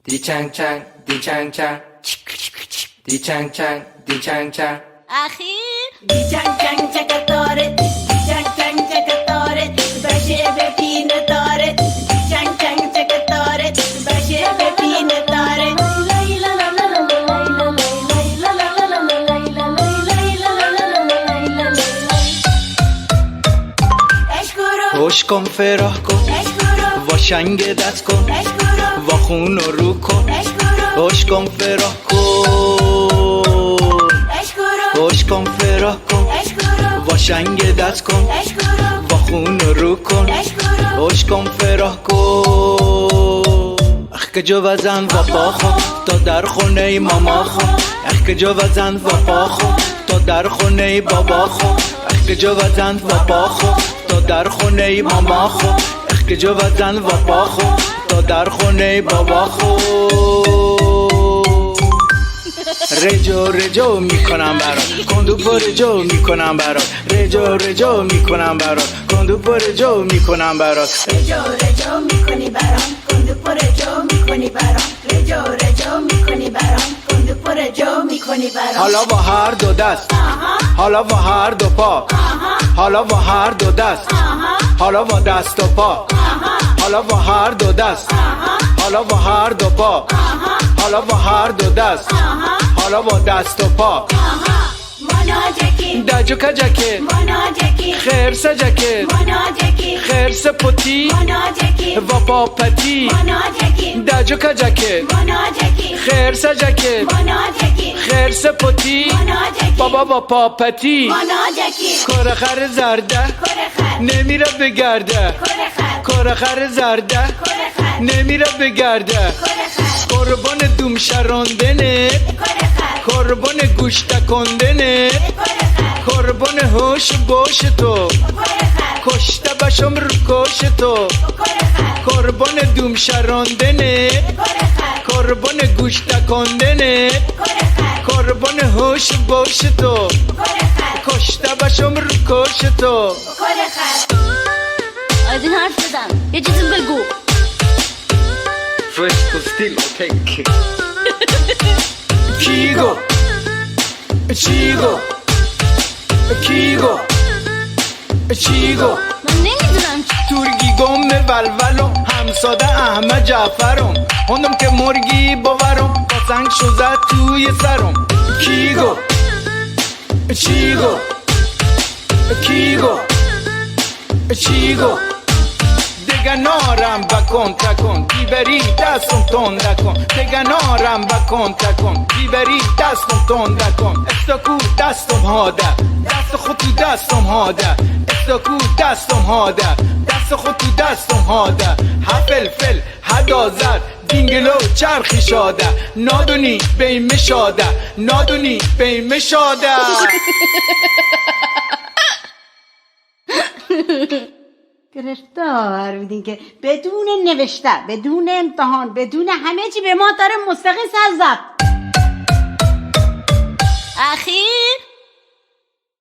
دی چنگ چنگ دی چنگ چنگ دی چنگ چنگ دی چنگ چنگ اخیر Di chang chang giocatore, di chang chang giocatore, baci e bepinatore, di chang chang giocatore, baci e bepinatore. خوش کن فراه کن و شنگ دست کن و خون رو کن خوش کن فراه کن خوش کن فراه کن و شنگ دست کن و خون رو کن خوش کن فراه کن اخ که جو وزن و پا خون تا در خونه ماما خون اخ که جو وزن و پا خون تا در خونه بابا خون اخ که جو وزن و پا خون تا در خونه ماما خون اخ که جو وزن و پا خون تا در خونه بابا خون رجو رجو میکنم برات کندو برجو میکنم برات رجو رجو میکنم برات کندو برجو میکنم برات رجو رجو میکنی برام کندو پرجو میکنی برام رجو رجو میکنی برام کندو پرجو میکنی برام حالا با هر دو دست حالا با هر دو پا حالا با هر دو دست حالا با دست و پا حالا با هر دو دست حالا با هر دو پا حالا با هر دو دست حالا با دست و پا مناجکی دجو کجکه مناجکی خرس جکه مناجکی خرس پتی مناجکی و پاپتی مناجکی دجو کجکه مناجکی خرس جکه مناجکی خرس پتی مناجکی بابا با پاپتی مناجکی کره خر زرده کرخر نمیره بگرده کرخر کره خر زرده کرخر نمیره بگرده کرخر قربان دوم شراندنه کرخر قربان گوش تکندنه کرخر قربان هوش باش تو کرخر کشته بشم رو کش تو کرخر قربان دوم شراندنه کرخر قربان گوش تکندنه کرخر قربان هوش باش تو کرخر کشته بشم رو کش تو کرخر آیدین حرف بزن یه چیزی بگو Fresco still okay. Kigo Chigo Kigo Chigo من نمیدونم ترگی گم ولولم همساده احمد جعفرم خوندم که مرگی باورم با سنگ شوزد توی سرم کیگو چیگو کیگو چیگو دیگه نارم بکن تکن بیبری دستم تند کن دیگه نارم بکن تکن بیبری دستم تند کن استاکو دستم هاده دست خود تو دستم هاده استاکو دستم هاده دست خود تو دستم هاده هفل فل هدازر دینگلو چرخی شاده نادونی بیمه شاده نادونی بیمه شاده گرفتار بودین که بدون نوشته بدون امتحان بدون همه چی به ما داره مستقیم سر زد. اخیر